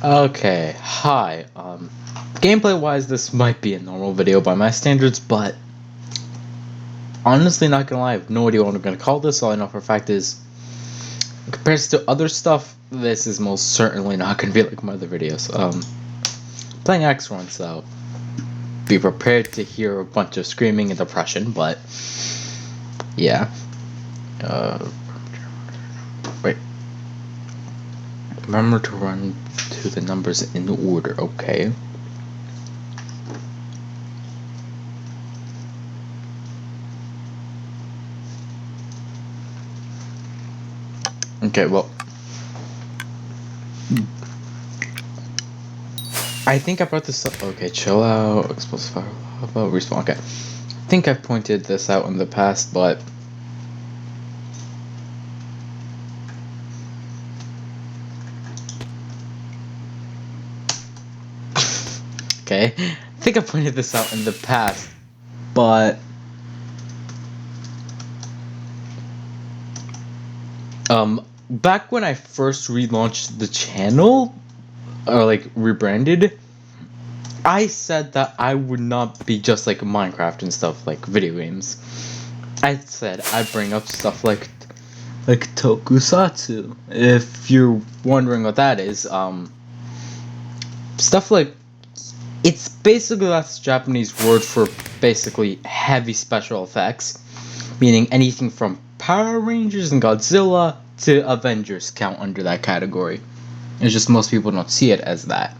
Okay, hi. Gameplay-wise, this might be a normal video by my standards, but honestly, not gonna lie, I have no idea what I'm gonna call this. All I know for a fact is, compared to other stuff, this is most certainly not gonna be like my other videos. Playing X1, so be prepared to hear a bunch of screaming and depression, but yeah. Wait. Remember to run to the numbers in order, okay? Okay, well, I think I brought this up. Okay, chill out, explosive fire, lava, respawn. Okay, I think I've pointed this out in the past, but okay, I think I pointed this out in the past, but back when I first relaunched the channel, or like rebranded, I said that I would not be just like Minecraft and stuff, like video games. I said I'd bring up stuff like Tokusatsu. If you're wondering what that is, stuff like, it's basically that's the Japanese word for basically heavy special effects, meaning anything from Power Rangers and Godzilla to Avengers count under that category. It's just most people don't see it as that.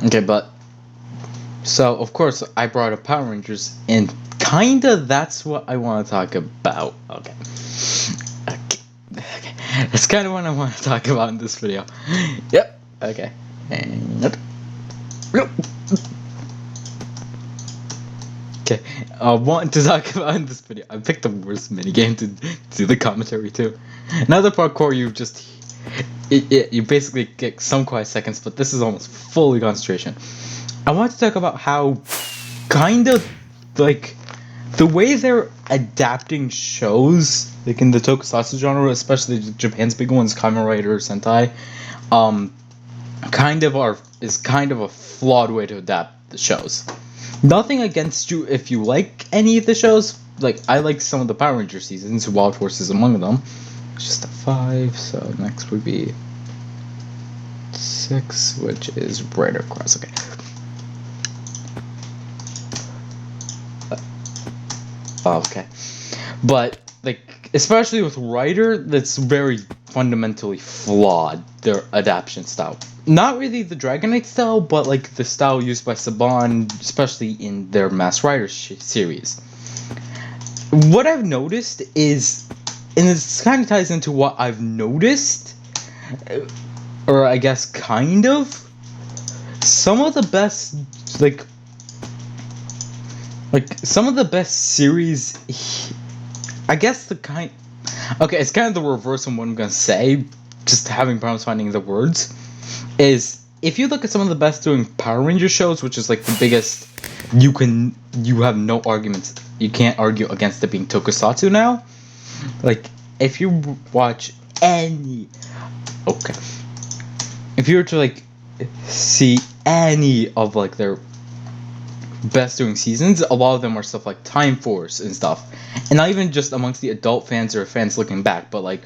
Okay, but so of course I brought up Power Rangers, and kinda that's what I want to talk about. Okay. That's kind of what I want to talk about in this video. Yep. Okay. And okay. I want to talk about in this video. I picked the worst minigame to do the commentary to. Another parkour, you basically get some quiet seconds, but this is almost fully concentration. I want to talk about how kind of like the way they're adapting shows, like in the Tokusatsu genre, especially Japan's big ones, Kamen Rider, Sentai, is kind of a flawed way to adapt the shows. Nothing against you if you like any of the shows. Like, I like some of the Power Ranger seasons, Wild Force is among them. It's just a 5, so next would be 6, which is right across. Okay. Okay. But, like, especially with Rider, that's very fundamentally flawed, their adaptation style. Not really the Dragonite style, but, like, the style used by Saban, especially in their Mass Rider series. What I've noticed is, and this kind of ties into what I've noticed, or I guess kind of, some of the best, some of the best series, I guess okay, it's kind of the reverse of what I'm gonna say, just having problems finding the words, is if you look at some of the best doing Power Ranger shows, which is like the biggest, you have no arguments, you can't argue against it being Tokusatsu now. Like, if you watch any, okay, if you were to like see any of like their best doing seasons, a lot of them are stuff like Time Force and stuff, and not even just amongst the adult fans or fans looking back, but like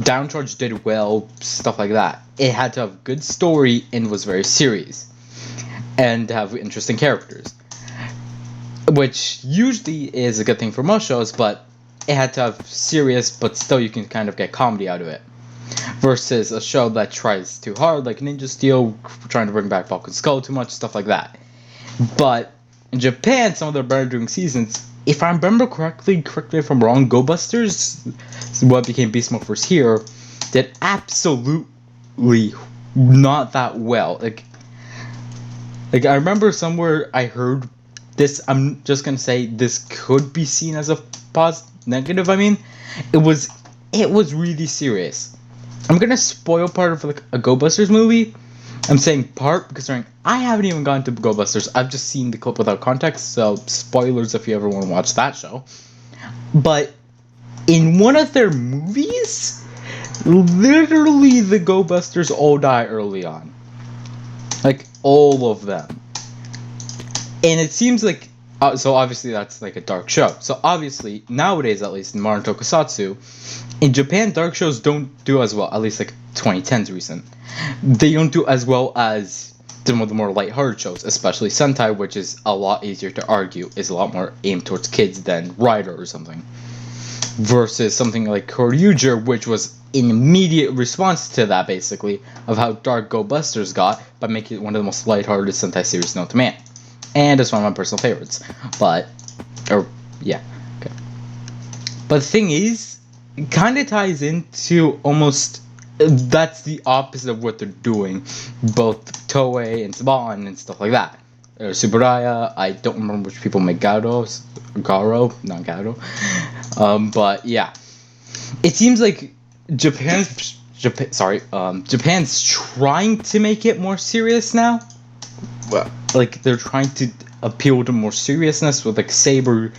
Downcharge did well, stuff like that. It had to have good story and was very serious, and have interesting characters, which usually is a good thing for most shows, but it had to have serious, but still you can kind of get comedy out of it. Versus a show that tries too hard, like Ninja Steel, trying to bring back Falcon Skull too much, stuff like that. But in Japan, some of their better doing seasons, if I remember correctly if I'm wrong, Go Busters, what became Beast Morphers here, did absolutely not that well. Like I remember somewhere I heard this, I'm just gonna say this could be seen as a negative, I mean. It was really serious. I'm gonna spoil part of like a Go Busters movie. I'm saying part because I haven't even gone to Go Busters. I've just seen the clip without context, so spoilers if you ever want to watch that show. But in one of their movies, literally the Go Busters all die early on. Like, all of them. And it seems like, so obviously that's like a dark show. So obviously, nowadays at least, in modern Tokusatsu, in Japan, dark shows don't do as well, at least like 2010s recent. They don't do as well as some of the more lighthearted shows, especially Sentai, which is a lot easier to argue, is a lot more aimed towards kids than Rider or something. Versus something like Koryuger, which was an immediate response to that, basically, of how dark Go Busters got by making it one of the most lighthearted Sentai series known to man. And it's one of my personal favorites. But, yeah. Okay. But the thing is, it kind of ties into almost, that's the opposite of what they're doing. Both Toei and Saban and stuff like that. Subaraya, I don't remember which people make Garo, not Garo. But yeah, it seems like Japan's trying to make it more serious now. Well, like they're trying to appeal to more seriousness with like Saber,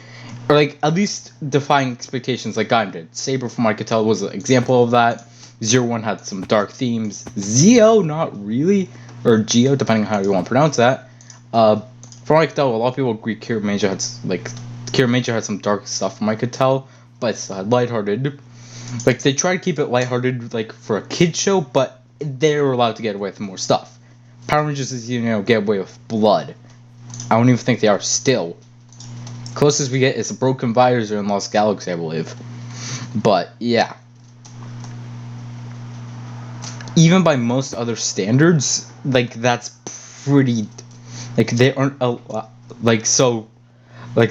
or like at least defying expectations like Gaim did. Saber, from what I could tell, was an example of that. 01 had some dark themes. Zio, not really, or Geo, depending on how you want to pronounce that. From what I could tell, a lot of people agree Kira Major had some dark stuff, from what I could tell, but it's lighthearted. Like, they try to keep it lighthearted, like, for a kid show, but they were allowed to get away with more stuff. Power Rangers is, get away with blood. I don't even think they are still. Closest we get is a broken visor in Lost Galaxy, I believe. But, yeah. Even by most other standards, like, that's pretty... Like, they aren't...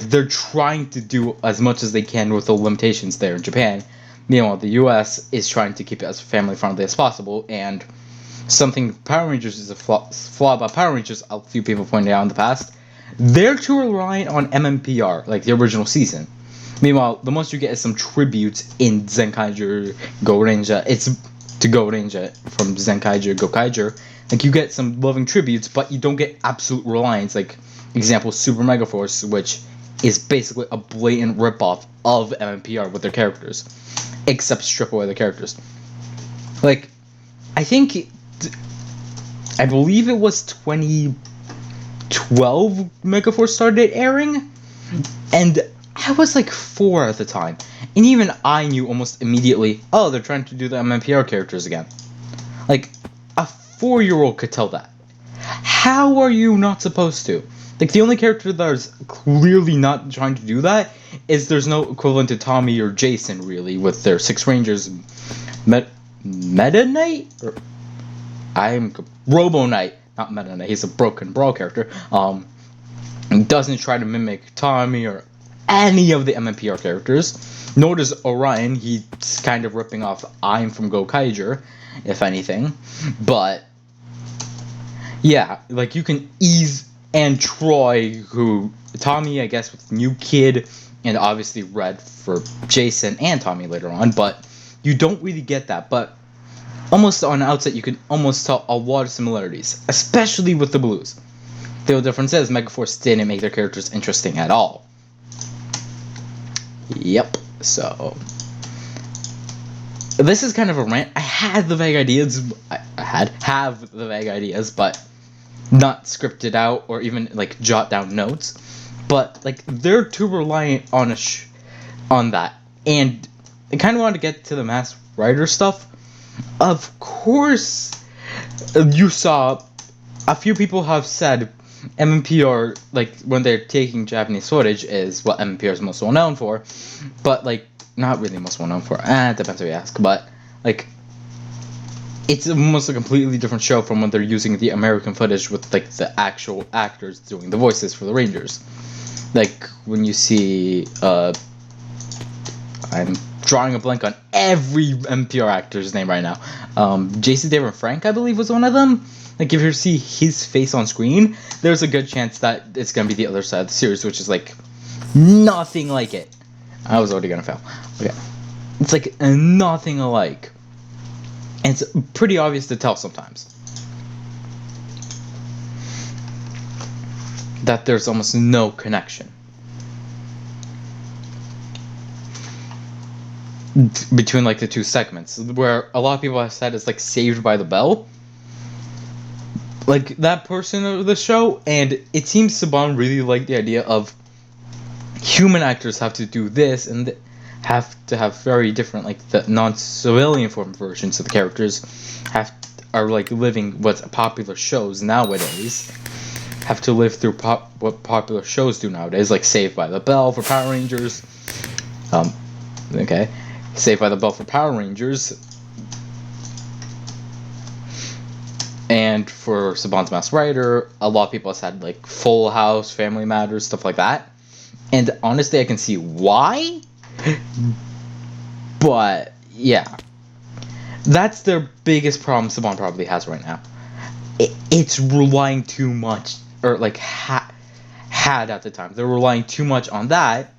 they're trying to do as much as they can with the limitations there in Japan. Meanwhile, the US is trying to keep it as family-friendly as possible, and something Power Rangers is a flaw about Power Rangers, a few people pointed out in the past, they're too reliant on MMPR, like the original season. Meanwhile, the most you get is some tributes in Zenkaiger, Go Ranger. It's to Go Ranger from Zenkaiger, Gokaiger. Like, you get some loving tributes, but you don't get absolute reliance. Like, example, Super Mega Force, which is basically a blatant ripoff of MMPR with their characters, except strip away the characters. Like, I believe it was 2012 Megaforce started airing, and I was like 4 at the time, and even I knew almost immediately, oh, they're trying to do the MMPR characters again. Like, a 4-year-old could tell that. How are you not supposed to? Like, the only character that is clearly not trying to do that is there's no equivalent to Tommy or Jason, really, with their 6 Rangers. Meta Knight? Robo Knight, not Meta Knight, he's a Broken Brawl character. Doesn't try to mimic Tommy or any of the MMPR characters, nor does Orion. He's kind of ripping off I'm from Gokaiger, if anything. But, yeah, like, you can ease... And Troy, who... Tommy, I guess, with New Kid, and obviously Red for Jason and Tommy later on, but you don't really get that. But almost on the outset, you can almost tell a lot of similarities, especially with the Blues. The only difference is Megaforce didn't make their characters interesting at all. Yep, so... This is kind of a rant. I had the vague ideas, have the vague ideas, but... not scripted out or even like jot down notes, but like they're too reliant on on that. And I kind of want to get to the Masked Rider stuff. Of course, you saw a few people have said MMPR, like when they're taking Japanese footage, is what MMPR is most well known for, but like not really most well known for. It depends who you ask, but like. It's almost a completely different show from when they're using the American footage with, like, the actual actors doing the voices for the Rangers. Like, when you see, I'm drawing a blank on every MPR actor's name right now. Jason David Frank, I believe, was one of them. Like, if you see his face on screen, there's a good chance that it's gonna be the other side of the series, which is, like, nothing like it. I was already gonna fail. Okay. It's, like, nothing alike. And it's pretty obvious to tell sometimes that there's almost no connection between like the two segments, where a lot of people have said it's like Saved by the Bell, like that person of the show. And it seems Saban really liked the idea of human actors have to do this and have to have very different, like the non-civilian form versions of the characters are like living what popular shows nowadays have to live through what popular shows do nowadays, like Saved by the Bell for Power Rangers. Okay, Saved by the Bell for Power Rangers, and for Saban's Masked Rider, a lot of people have said like Full House, Family Matters, stuff like that. And honestly, I can see why. But yeah, that's their biggest problem Saban probably has right now. It's relying too much, or like had at the time. They're relying too much on that,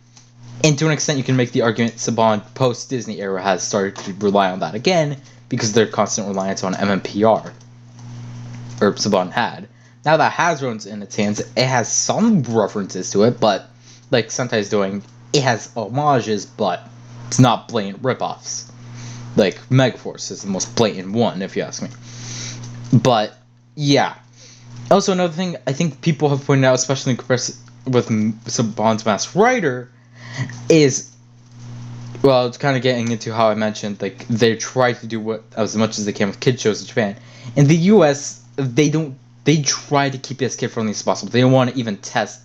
and to an extent, you can make the argument Saban post Disney era has started to rely on that again because their constant reliance on MMPR, or Saban had. Now that Hasbro's in its hands, it has some references to it, but like Sentai's doing, it has homages, but it's not blatant ripoffs. Like Megaforce is the most blatant one, if you ask me. But yeah. Also, another thing I think people have pointed out, especially in comparison with Saban's Masked Rider, is, well, it's kind of getting into how I mentioned, like they try to do what as much as they can with kid shows in Japan. In the U.S., they try to keep it as kid friendly as possible. They don't want to even test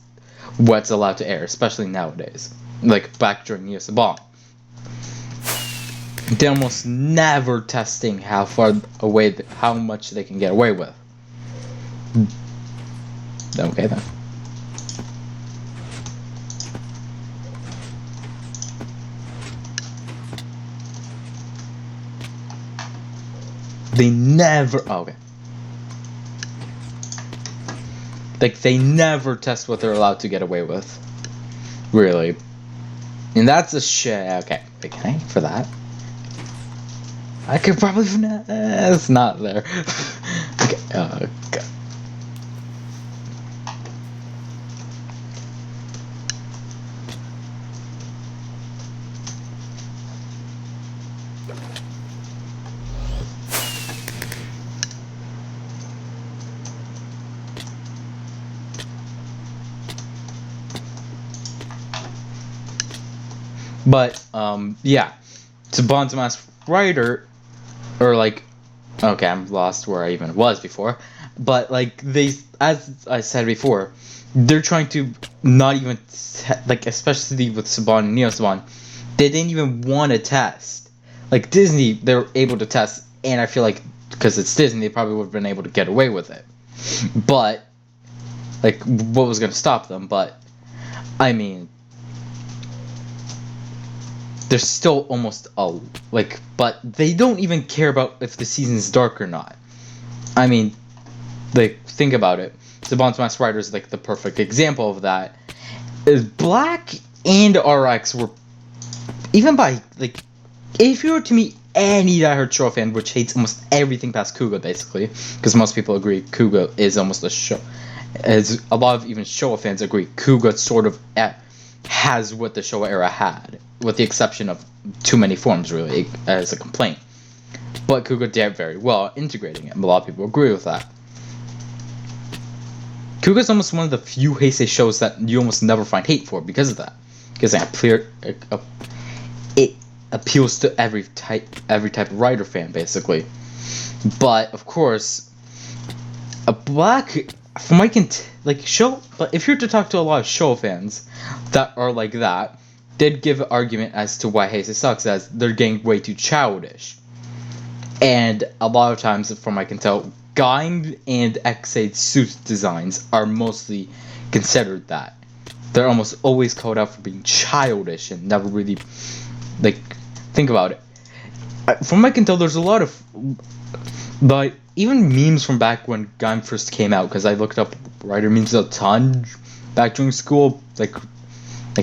what's allowed to air, especially nowadays. Like back during Neo Saban, they're almost never testing how far away, how much they can get away with. Okay then. They never. Oh, okay. Like they never test what they're allowed to get away with. Really. And that's a shit. Okay, wait, can I for that? I could probably. It's not there. Okay. Okay. But yeah, Saban's Masked Rider, or like, okay, I'm lost where I even was before. But like they, as I said before, they're trying to not even like, especially with Saban and Neo Saban, they didn't even want to test. Like Disney, they're able to test, and I feel like because it's Disney, they probably would have been able to get away with it. But like, what was going to stop them? But I mean, there's still almost but they don't even care about if the season's dark or not. I mean, like, think about it. Saban's Masked Rider is like the perfect example of that. Black and RX were, even by like, if you were to meet any diehard Showa fan which hates almost everything past Kuga, basically, because most people agree Kuga is almost a show, as a lot of even Showa fans agree Kuga sort of has what the Showa era had, with the exception of too many forms, really, as a complaint. But Kuga did very well integrating it, and a lot of people agree with that. Kuga is almost one of the few Heisei shows that you almost never find hate for because of that. Because it appeals to every type of writer fan, basically. But of course, a black, from I can but if you're to talk to a lot of Showa fans that are like that, they'd give an argument as to why Heisei sucks, as they're getting way too childish. And a lot of times, from I can tell, Gaim and X8 suit designs are mostly considered that. They're almost always called out for being childish and never really, like, think about it. From what I can tell, there's a lot of, like, even memes from back when Gaim first came out, because I looked up writer memes a ton back during school, like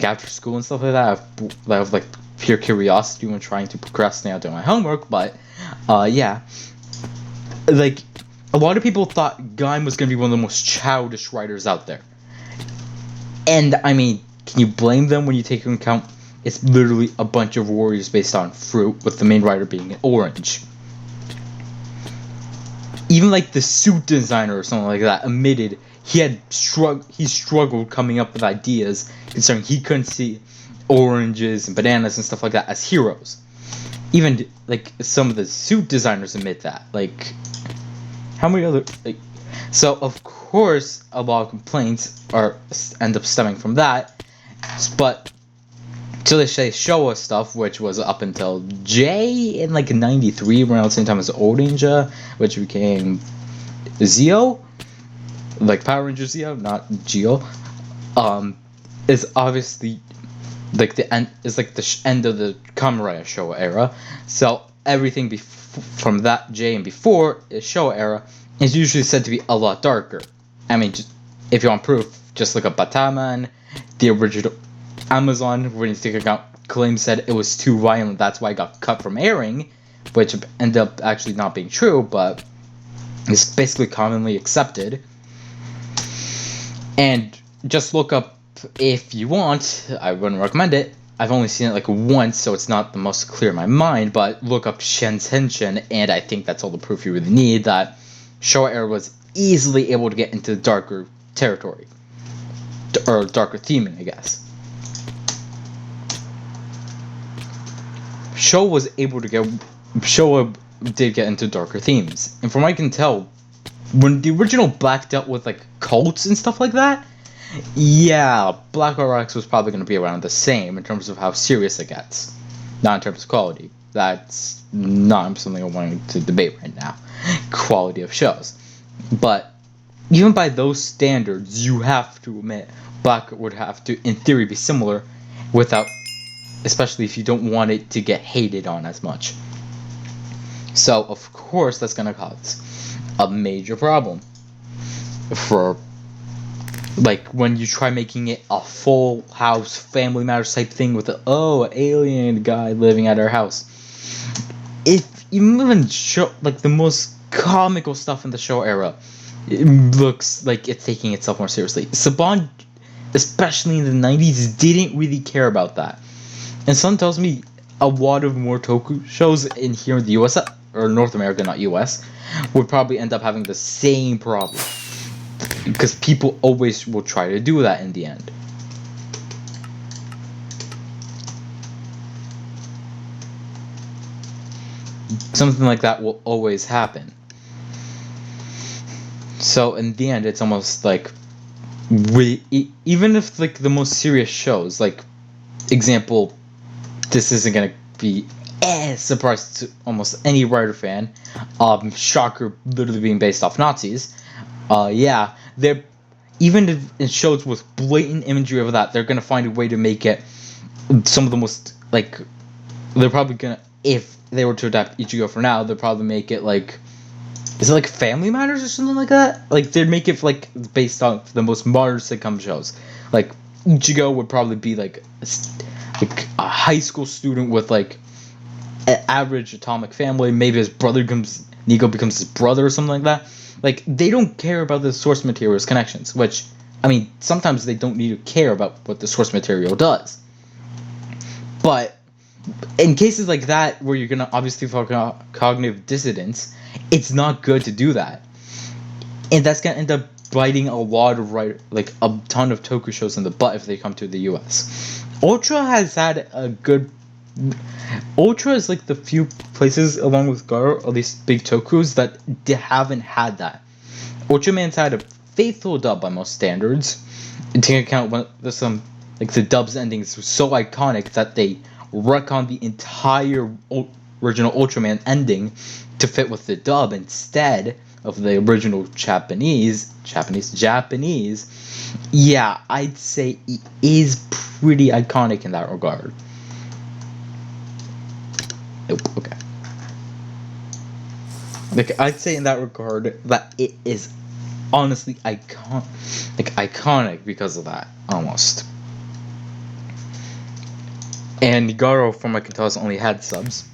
after school and stuff like that. I have like pure curiosity when trying to procrastinate on doing my homework, but yeah, like a lot of people thought Gaim was gonna be one of the most childish writers out there, and I mean, can you blame them when you take into account it's literally a bunch of warriors based on fruit, with the main writer being an orange. Even like the suit designer or something like that admitted he struggled coming up with ideas, considering he couldn't see oranges and bananas and stuff like that as heroes. Even like some of the suit designers admit that. Like, how many other like? So of course a lot of complaints end up stemming from that, but so they say Showa stuff, which was up until J in like '93, around the same time as Old Ninja, which became Zeo, like Power Ranger Zeo, not Geo. Is obviously like the end is like the end of the Kamen Rider Showa era. So everything from that J and before is Showa era is usually said to be a lot darker. I mean, just, if you want proof, just look up Bataman, the original Amazon, when you take account, claims said it was too violent, that's why it got cut from airing, which ended up actually not being true, but it's basically commonly accepted. And just look up, if you want, I wouldn't recommend it, I've only seen it like once, so it's not the most clear in my mind, but look up Shenzhen, and I think that's all the proof you really need, that Showa era was easily able to get into darker territory, or darker theming, I guess. Showa did get into darker themes, and from what I can tell, when the original Black dealt with like cults and stuff like that, yeah, Black RX was probably going to be around the same in terms of how serious it gets, not in terms of quality. That's not something I wanted to debate right now, quality of shows. But even by those standards, you have to admit Black would have to, in theory, be similar, without, especially if you don't want it to get hated on as much. So, of course, that's going to cause a major problem for, like, when you try making it a full house Family Matters type thing with the, alien guy living at our house. If you even show, like, the most comical stuff in the show era, it looks like it's taking itself more seriously. Saban, especially in the 90s, didn't really care about that. And someone tells me a lot of more Toku shows in here in the US, or North America, not US, would probably end up having the same problem. Because people always will try to do that in the end. Something like that will always happen. So in the end, it's almost like even if like the most serious shows, like example, this isn't gonna be surprise to almost any writer fan. Shocker, literally being based off Nazis. Yeah, they're even in shows with blatant imagery of that, they're gonna find a way to make it some of the most like. They're probably gonna, if they were to adapt Ichigo for now, they'll probably make it like. Is it like Family Matters or something like that? Like they'd make it like based on the most modern sitcom shows. Like Ichigo would probably be like a high school student with like an average atomic family. Maybe his brother Nico becomes his brother or something like that. Like they don't care about the source material's connections. Which, I mean, sometimes they don't need to care about what the source material does. But in cases like that, where you're gonna obviously feel cognitive dissonance, it's not good to do that, and that's gonna end up biting a lot of like a ton of Toku shows in the butt if they come to the U.S. Ultra has had a good. Ultra is like the few places, along with Garo, at least big Tokus, that haven't had that. Ultraman's had a faithful dub by most standards, and taking account when there's some like the dub's endings were so iconic that they retcon the entire original Ultraman ending to fit with the dub instead of the original Japanese. Yeah, I'd say it is pretty iconic in that regard. Nope, okay. Like, I'd say in that regard that it is honestly iconic because of that, almost. And Nigaro, from what I can tell, has only had subs.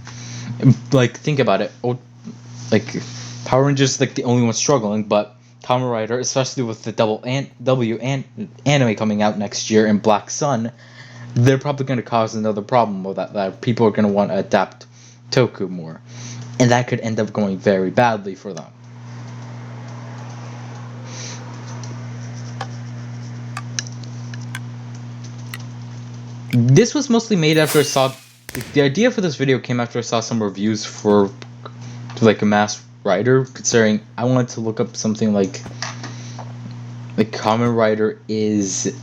Like, think about it. Like, Power Rangers is like the only one struggling, but Kamen Rider, especially with the anime coming out next year in Black Sun, they're probably going to cause another problem with that people are going to want to adapt Toku more. And that could end up going very badly for them. This was mostly made after I saw... The idea for this video came after I saw some reviews for like a Masked Rider, considering I wanted to look up something like Kamen Rider is...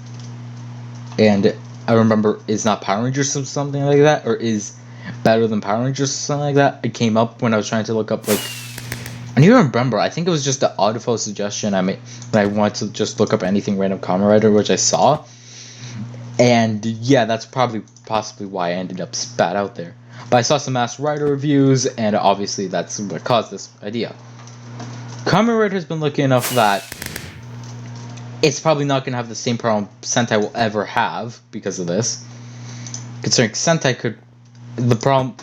And I remember is not Power Rangers or something like that, or is better than Power Rangers or something like that. It came up when I was trying to look up like... I don't even remember. I think it was just an auto suggestion I made when I wanted to just look up anything random Kamen Rider, which I saw. And yeah, that's possibly why I ended up spat out there. But I saw some Masked Rider reviews, and obviously that's what caused this idea. Kamen Rider has been looking enough that it's probably not going to have the same problem Sentai will ever have because of this. Considering Sentai could... The problem...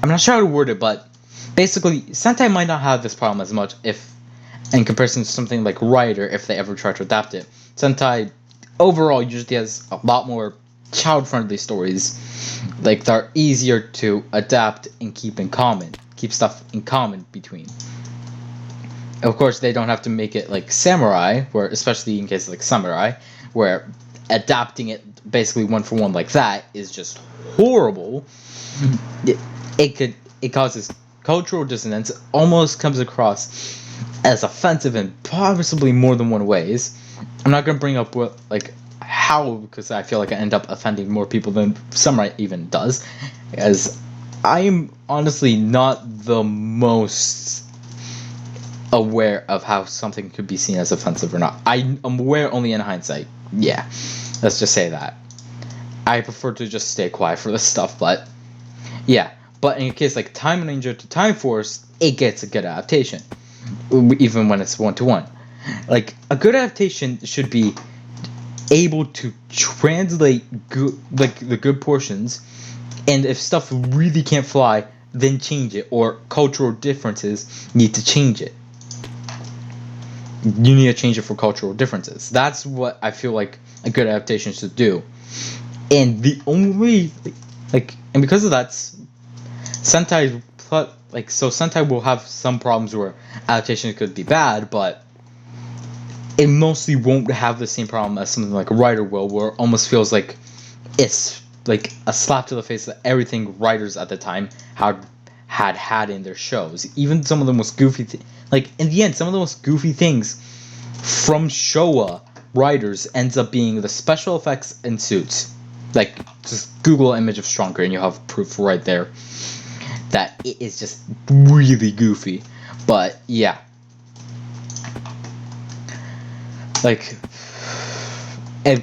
I'm not sure how to word it, but basically, Sentai might not have this problem as much if... In comparison to something like Rider, if they ever try to adapt it. Sentai... Overall, usually has a lot more child-friendly stories, like that are easier to adapt and keep stuff in common between. Of course, they don't have to make it like Samurai, where especially in cases like Samurai, where adapting it basically one for one like that is just horrible. It causes cultural dissonance. It almost comes across as offensive in possibly more than one ways. I'm not going to bring up what, like, how, because I feel like I end up offending more people than Samurai even does, as I am honestly not the most aware of how something could be seen as offensive or not. I'm aware only in hindsight. Yeah, let's just say that. I prefer to just stay quiet for this stuff, but yeah. But in a case like Time Ranger to Time Force, it gets a good adaptation, even when it's one-to-one. Like, a good adaptation should be able to translate the good portions, and if stuff really can't fly, then change it, or cultural differences need to change it. You need to change it for cultural differences. That's what I feel like a good adaptation should do. And the only, and because of that, Sentai will have some problems where adaptation could be bad, but it mostly won't have the same problem as something like Rider will, where it almost feels like it's like a slap to the face of everything writers at the time had in their shows. Even some of the most goofy in the end, some of the most goofy things from Showa writers ends up being the special effects and suits. Like, just Google an image of Stronger and you'll have proof right there that it is just really goofy. But yeah.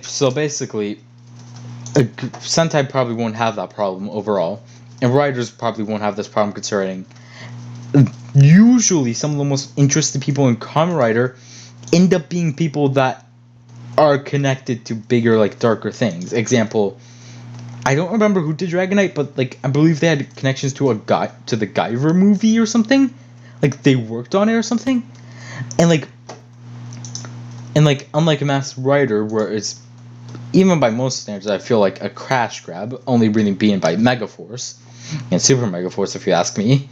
So basically, Sentai probably won't have that problem overall, and writers probably won't have this problem concerning. Usually, some of the most interested people in Kamen Rider end up being people that are connected to bigger, darker things. Example, I don't remember who did Dragonite, but I believe they had connections to the Guyver movie or something. They worked on it or something, and unlike a Masked Rider, where it's, even by most standards, I feel like a crash grab, only really being by Megaforce, and Super Megaforce, if you ask me.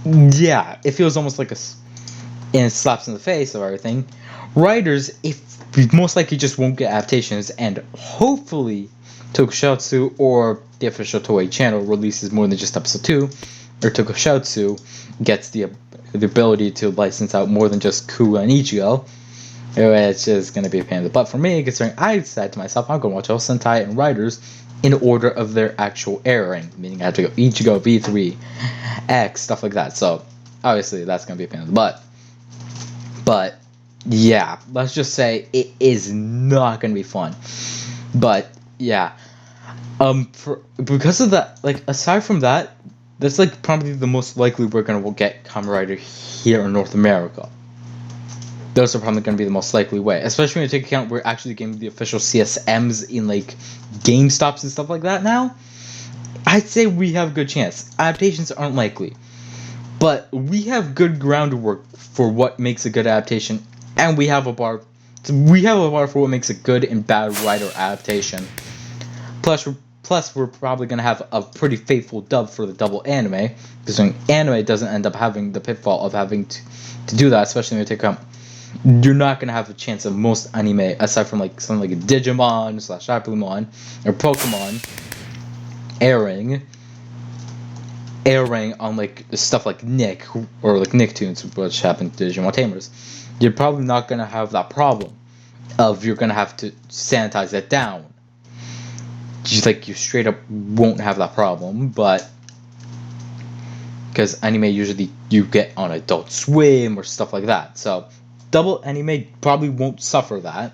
Yeah, it feels almost like and it slaps in the face of everything. Writers, most likely just won't get adaptations, and hopefully Tokusatsu or the official Toei channel releases more than just episode 2, or Tokusatsu gets the ability to license out more than just Kuwa and Ichigo. It's just going to be a pain in the butt for me, considering I said to myself, I'm going to watch all Sentai and Riders in order of their actual airing, meaning I have to go Ichigo, V3, X, stuff like that. So, obviously, that's going to be a pain in the butt. But, yeah, let's just say it is not going to be fun. But, yeah. Because of that, aside from that, that's, probably the most likely we're going to get Kamen Rider here in North America. those are probably going to be the most likely way. Especially when you take account we're actually getting the official CSMs in like GameStops and stuff like that now. I'd say we have a good chance. Adaptations aren't likely, but we have good groundwork for what makes a good adaptation, and we have a bar. We have a bar for what makes a good and bad writer adaptation. Plus, we're probably gonna have a pretty faithful dub for the double anime, because anime doesn't end up having the pitfall of having to do that, especially when you take you're not gonna have a chance of most anime aside from like something like Digimon / Agumon or Pokemon airing on like stuff like Nick or like Nicktoons, which happened to Digimon Tamers. You're probably not gonna have that problem of you're gonna have to sanitize it down. You straight up won't have that problem, but because anime usually you get on Adult Swim or stuff like that, so double anime probably won't suffer that.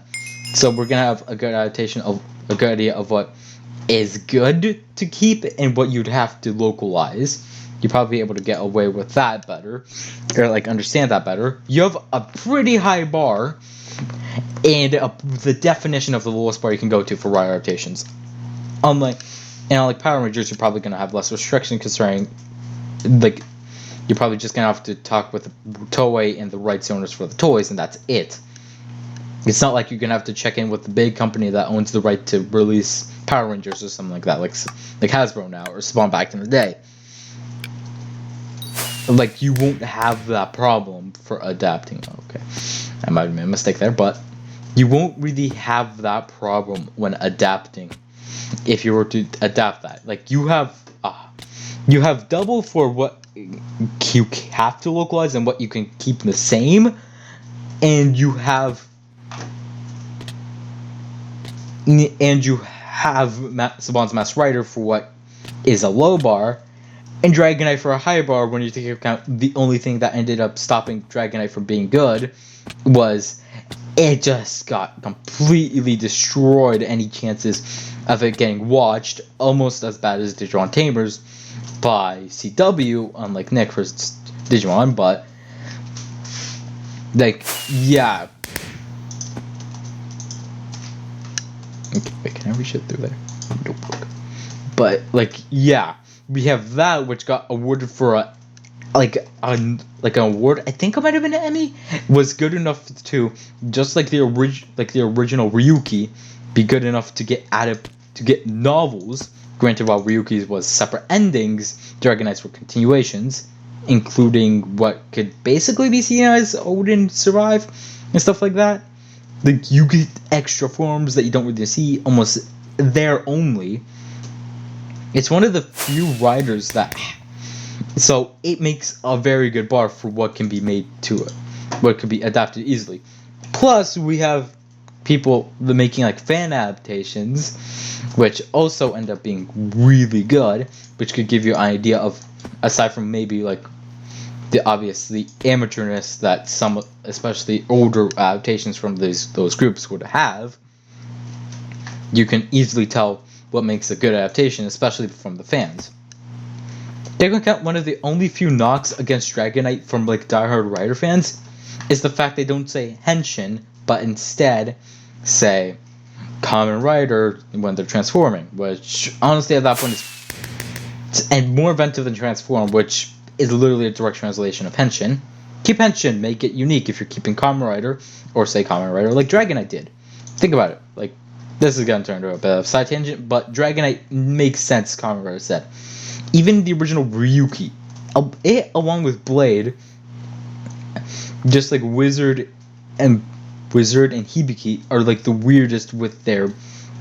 So we're gonna have a good adaptation of a good idea of what is good to keep and what you'd have to localize. You'd probably be able to get away with that better, or like understand that better. You have a pretty high bar, and the definition of the lowest bar you can go to for writer adaptations. Unlike Power Rangers, you're probably gonna have less restriction concerning, like, you're probably just gonna have to talk with Toei and the rights owners for the toys, and that's it. It's not like you're gonna have to check in with the big company that owns the right to release Power Rangers or something like that, like Hasbro now or Spawn back in the day. Like, you won't have that problem for adapting. Okay, I might have made a mistake there, but you won't really have that problem when adapting. If you were to adapt that, like you have double for what you have to localize and what you can keep the same, and you have Saban's Mass Rider for what is a low bar, and Dragonite for a high bar. When you take into account the only thing that ended up stopping Dragonite from being good was it just got completely destroyed any chances of it getting watched, almost as bad as Digimon Tamers by CW, unlike Nick for Digimon, but like, yeah. Okay, wait, can I reach it through there? Notebook. But like, yeah, we have that which got awarded for an award. I think it might have been an Emmy. Was good enough to, just like the original Ryuki, be good enough to get novels. Granted, while Ryuki's was separate endings, Dragonite's were continuations, including what could basically be seen as Odin Survive and stuff like that. Like, you get extra forms that you don't really see almost there only. It's one of the few writers that, so it makes a very good bar for what can be made to it, what can be adapted easily. Plus, we have people making like fan adaptations, which also end up being really good, which could give you an idea of, aside from maybe like the obviously amateurness that some, especially older adaptations from those groups would have, you can easily tell what makes a good adaptation, especially from the fans. Take into account one of the only few knocks against Dragonite from like diehard writer fans is the fact they don't say henshin, but instead say Kamen Rider when they're transforming, which honestly at that point is and more inventive than transform, which is literally a direct translation of henshin. Keep henshin, make it unique if you're keeping Kamen Rider, or say Kamen Rider like Dragonite did. Think about it. Like, this is gonna turn into a bit of a side tangent, but Dragonite makes sense, Kamen Rider said. Even the original Ryuki, it along with Blade, just like Wizard and Hibiki are like the weirdest with their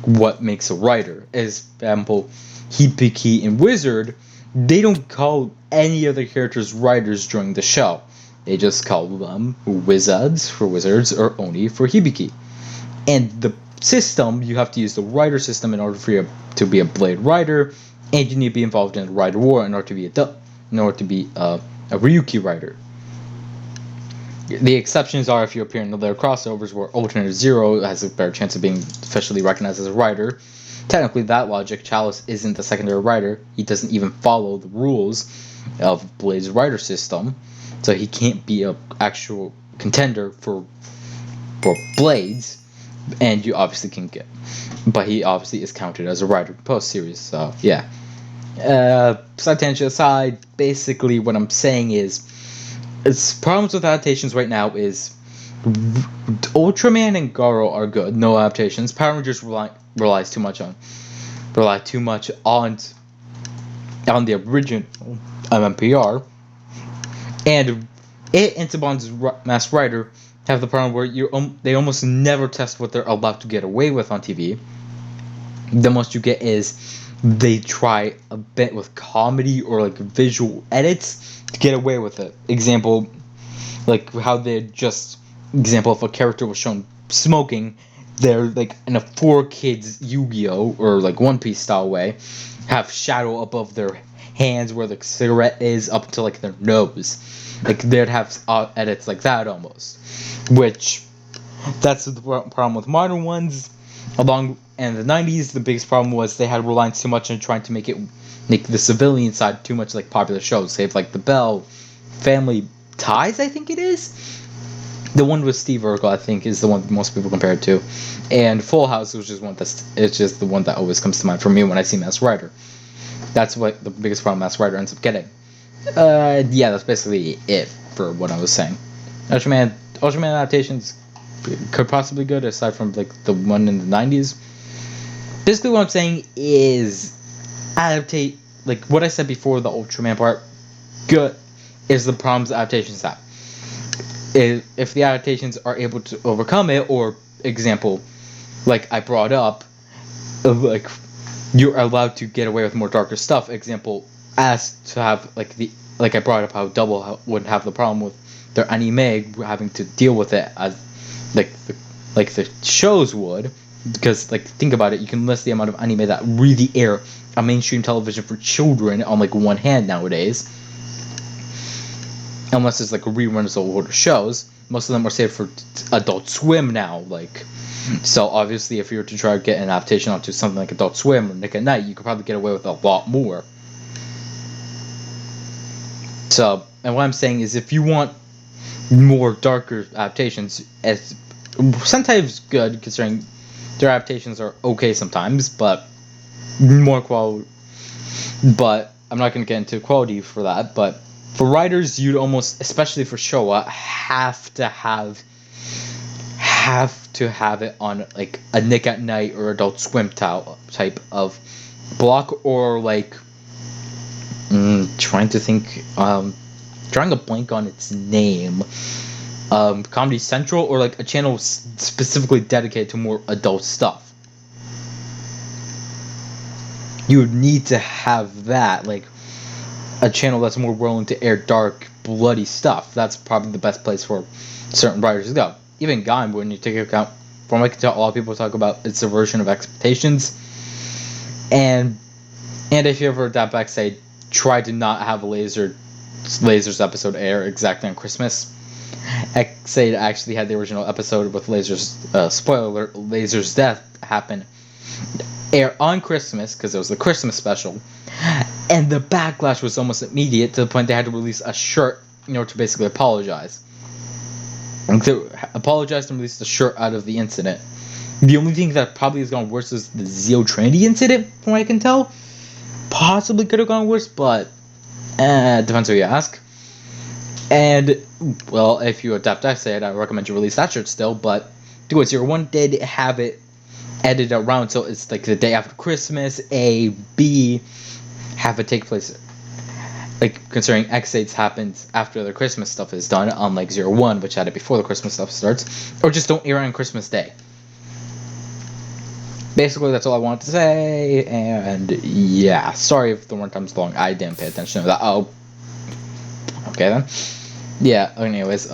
what makes a writer. As example, Hibiki and Wizard, they don't call any other characters writers during the show. They just call them Wizards for wizards or Oni for Hibiki. And the system, you have to use the writer system in order for you to be a Blade writer, and you need to be involved in the Rider War in order to be a Ryuki writer. The exceptions are if you appear in the later crossovers where Alternate Zero has a better chance of being officially recognized as a writer. Technically, that logic, Chalice isn't a secondary writer. He doesn't even follow the rules of Blade's writer system, so he can't be an actual contender for Blades, and you obviously can get. But he obviously is counted as a writer post series, so yeah. Side tangent aside, basically what I'm saying is, it's problems with adaptations right now is Ultraman and Garo are good, no adaptations. Power Rangers rely too much on the original MMPR, and it and Saban's Masked Rider have the problem where they almost never test what they're allowed to get away with on TV. The most you get is they try a bit with comedy or like visual edits to get away with it. Example, like how if a character was shown smoking, they're like in a 4Kids Yu-Gi-Oh! Or like One Piece style way, have shadow above their hands where the cigarette is up to like their nose. Like they'd have edits like that almost, which that's the problem with modern ones. In the 90s, the biggest problem was they had relied too much on trying to make the civilian side too much like popular shows. Save like The Bell, Family Ties, I think it is. The one with Steve Urkel, I think, is the one that most people compare it to, and Full House, which is the one that always comes to mind for me when I see Masked Rider. That's what the biggest problem Masked Rider ends up getting. Yeah, that's basically it for what I was saying. Ultraman adaptations could possibly be good, aside from like the one in the 90s. Basically, what I'm saying is adaptate, like what I said before, the Ultraman part. Good is the problems adaptations have. If the adaptations are able to overcome it, or example, like I brought up, like you're allowed to get away with more darker stuff. Example, as to have like I brought up how Double would have the problem with their anime having to deal with it as like the shows would, because like think about it, you can list the amount of anime that really air on mainstream television for children on like one hand nowadays. Unless it's like reruns of older shows, most of them are saved for Adult Swim now. Like, so obviously, if you were to try to get an adaptation onto something like Adult Swim or Nick at Night, you could probably get away with a lot more. So, and what I'm saying is, if you want more darker adaptations, it's sometimes good considering their adaptations are okay sometimes, but more quality. But I'm not going to get into quality for that, but for writers, you'd almost, especially for Showa, have to have it on like a Nick at Night or Adult Swim type of block, or like trying a blank on its name, Comedy Central, or like a channel specifically dedicated to more adult stuff. You would need to have that, like a channel that's more willing to air dark, bloody stuff. That's probably the best place for certain writers to go. Even Gaim, when you take into account, from what I can tell, a lot of people talk about its version of Expectations. And if you ever adapt back, say, try to not have a Lasers episode air exactly on Christmas. Say it actually had the original episode with Lasers, spoiler alert, Lasers' death happen, air on Christmas, because it was the Christmas special. And the backlash was almost immediate, to the point they had to release a shirt in order to basically apologize. And to apologize and release the shirt out of the incident. The only thing that probably has gone worse is the Zeo Trinity incident, from what I can tell. Possibly could have gone worse, but depends who you ask. And, well, if you adapt X-Aid, I recommend you release that shirt still, but 2.01 did have it edited around, so it's like the day after Christmas, A, B, have it take place, like, considering X8 happens after the Christmas stuff is done, unlike 01, which had it before the Christmas stuff starts, or just don't air on Christmas Day. Basically, that's all I wanted to say, and yeah, sorry if the runtime's long, I didn't pay attention to that. Oh, okay then. Yeah, anyways,